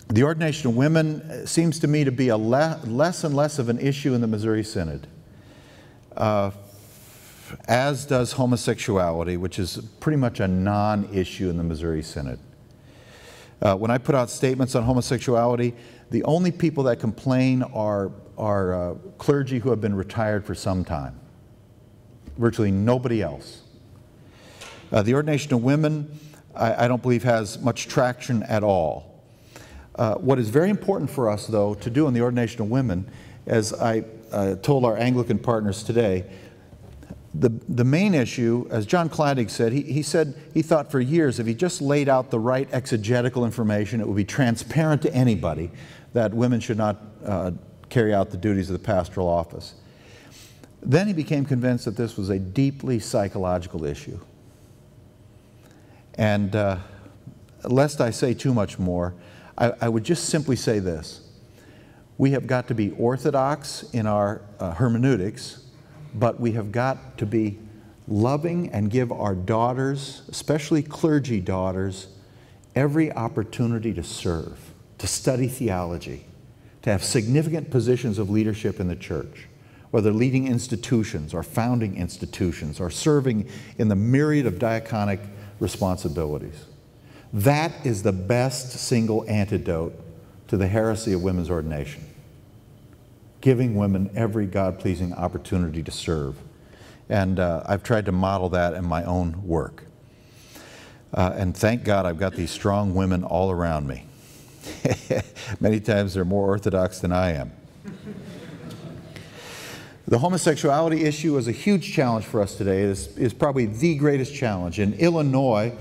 The ordination of women seems to me to be a less and less of an issue in the Missouri Synod, as does homosexuality, which is pretty much a non-issue in the Missouri Synod. When I put out statements on homosexuality, the only people that complain are clergy who have been retired for some time. Virtually nobody else. The ordination of women, I don't believe has much traction at all. What is very important for us, though, to do in the ordination of women, as I told our Anglican partners today, the main issue, as John Claddig said, he said he thought for years if he just laid out the right exegetical information, it would be transparent to anybody that women should not carry out the duties of the pastoral office. Then he became convinced that this was a deeply psychological issue. And lest I say too much more, I would just simply say this. We have got to be orthodox in our hermeneutics, but we have got to be loving and give our daughters, especially clergy daughters, every opportunity to serve, to study theology, to have significant positions of leadership in the church, whether leading institutions or founding institutions or serving in the myriad of diaconic responsibilities. That is the best single antidote to the heresy of women's ordination. Giving women every God-pleasing opportunity to serve. And I've tried to model that in my own work. And thank God I've got these strong women all around me. Many times they're more orthodox than I am. The homosexuality issue is a huge challenge for us today. It is probably the greatest challenge. In Illinois,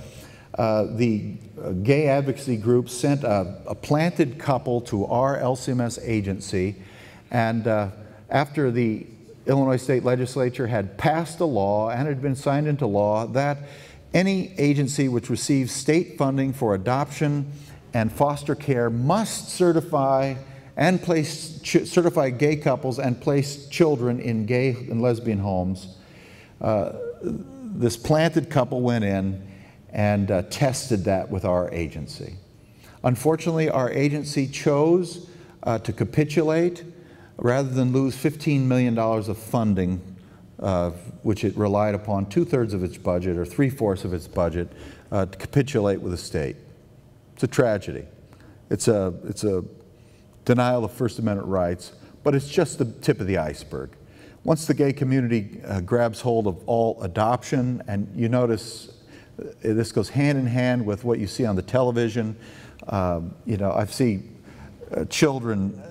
the gay advocacy group sent a planted couple to our LCMS agency, and after the Illinois State Legislature had passed a law and had been signed into law that any agency which receives state funding for adoption and foster care must certify and certify gay couples and place children in gay and lesbian homes, this planted couple went in and tested that with our agency. Unfortunately, our agency chose to capitulate rather than lose $15 million of funding, which it relied upon 2/3 of its budget or 3/4 of its budget to capitulate with the state. It's a tragedy. It's a denial of First Amendment rights, but it's just the tip of the iceberg. Once the gay community grabs hold of all adoption, and you notice this goes hand in hand with what you see on the television. You know, I've seen children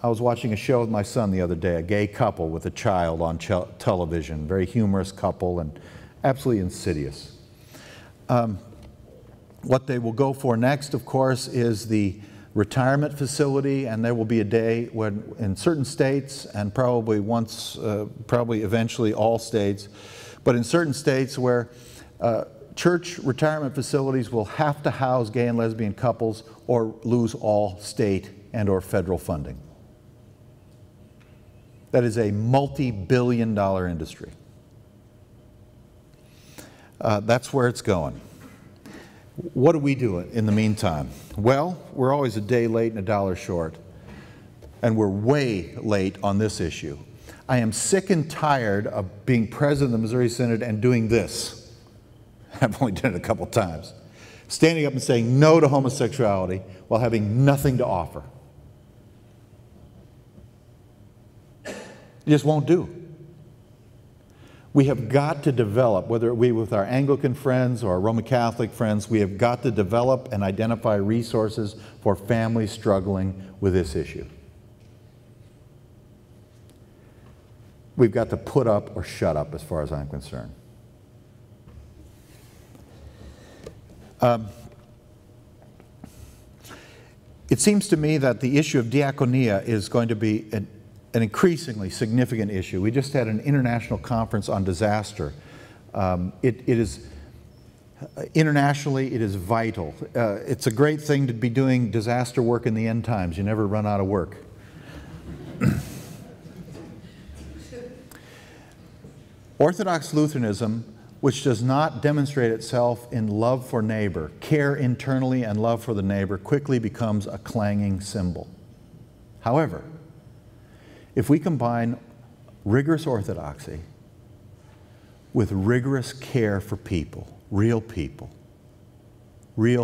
I was watching a show with my son the other day, a gay couple with a child on television, very humorous couple and absolutely insidious. What they will go for next, of course, is the retirement facility, and there will be a day when in certain states, and probably eventually all states, but in certain states where church retirement facilities will have to house gay and lesbian couples or lose all state and or federal funding. That is a multi-billion-dollar industry. That's where it's going. What do we do in the meantime? Well, we're always a day late and a dollar short, and we're way late on this issue. I am sick and tired of being president of the Missouri Synod and doing this. I've only done it a couple times. Standing up and saying no to homosexuality while having nothing to offer. It just won't do. We have got to develop, whether it be with our Anglican friends or our Roman Catholic friends, we have got to develop and identify resources for families struggling with this issue. We've got to put up or shut up as far as I'm concerned. It seems to me that the issue of diaconia is going to be an increasingly significant issue. We just had an international conference on disaster. Internationally, it is vital. It's a great thing to be doing disaster work in the end times. You never run out of work. Orthodox Lutheranism which does not demonstrate itself in love for neighbor, care internally and love for the neighbor, quickly becomes a clanging cymbal. However, if we combine rigorous orthodoxy with rigorous care for people, real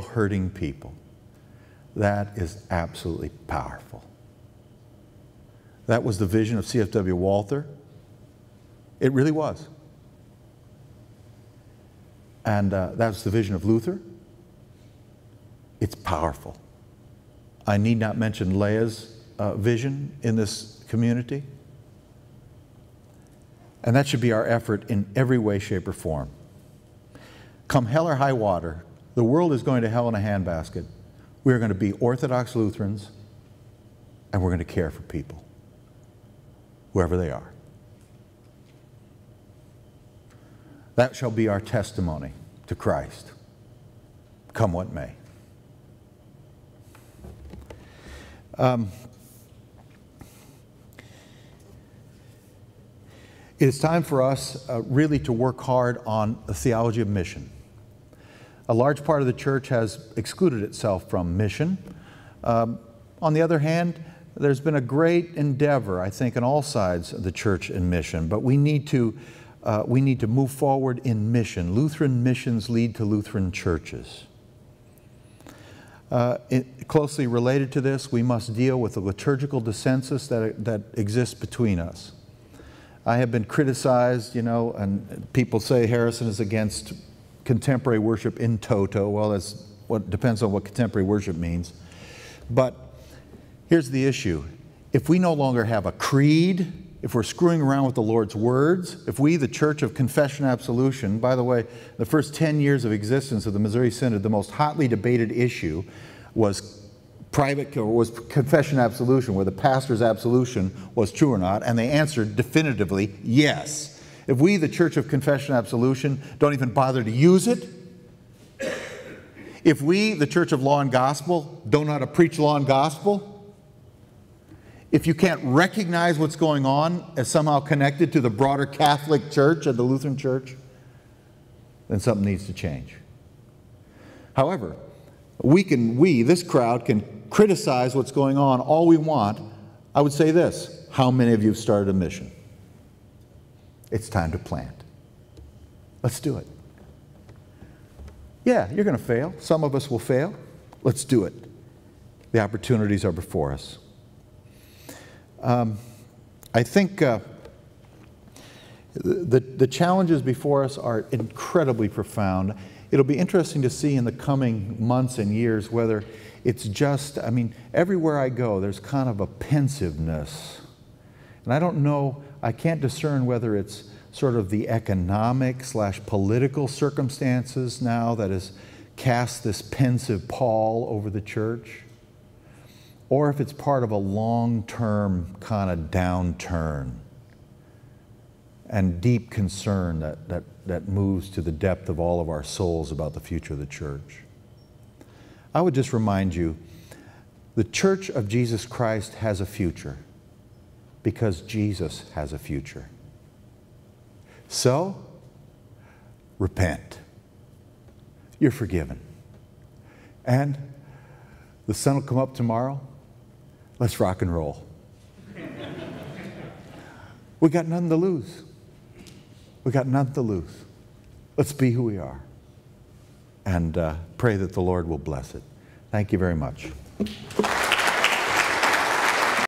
hurting people, that is absolutely powerful. That was the vision of C.F.W. Walther. It really was. And that's the vision of Luther. It's powerful. I need not mention Leia's vision in this community. And that should be our effort in every way, shape, or form. Come hell or high water, the world is going to hell in a handbasket. We are going to be Orthodox Lutherans, and we're going to care for people, wherever they are. That shall be our testimony to Christ, come what may. It is time for us really to work hard on the theology of mission. A large part of the church has excluded itself from mission. On the other hand, there's been a great endeavor, I think, on all sides of the church in mission, but we need to move forward in mission. Lutheran missions lead to Lutheran churches. Closely related to this, we must deal with the liturgical dissensus that exists between us. I have been criticized, and people say Harrison is against contemporary worship in toto. Well, that's what depends on what contemporary worship means. But here's the issue. If we no longer have a creed, if we're screwing around with the Lord's words, if we, the Church of Confession and Absolution, by the way, the first 10 years of existence of the Missouri Synod, the most hotly debated issue was confession and absolution, where the pastor's absolution was true or not, and they answered definitively, yes. If we, the Church of Confession and Absolution, don't even bother to use it, if we, the Church of Law and Gospel, don't know how to preach law and gospel, if you can't recognize what's going on as somehow connected to the broader Catholic Church and the Lutheran Church, then something needs to change. However, this crowd can criticize what's going on all we want. I would say this: how many of you have started a mission? It's time to plant. Let's do it. Yeah, you're going to fail. Some of us will fail. Let's do it. The opportunities are before us. I think the challenges before us are incredibly profound. It'll be interesting to see in the coming months and years whether it's just, everywhere I go, there's kind of a pensiveness. And I don't know, I can't discern whether it's sort of the economic/political circumstances now that has cast this pensive pall over the church, or if it's part of a long-term kind of downturn and deep concern that moves to the depth of all of our souls about the future of the church. I would just remind you, the Church of Jesus Christ has a future because Jesus has a future. So, repent. You're forgiven. And the sun will come up tomorrow. Let's rock and roll. We got nothing to lose. We got nothing to lose. Let's be who we are. And pray that the Lord will bless it. Thank you very much.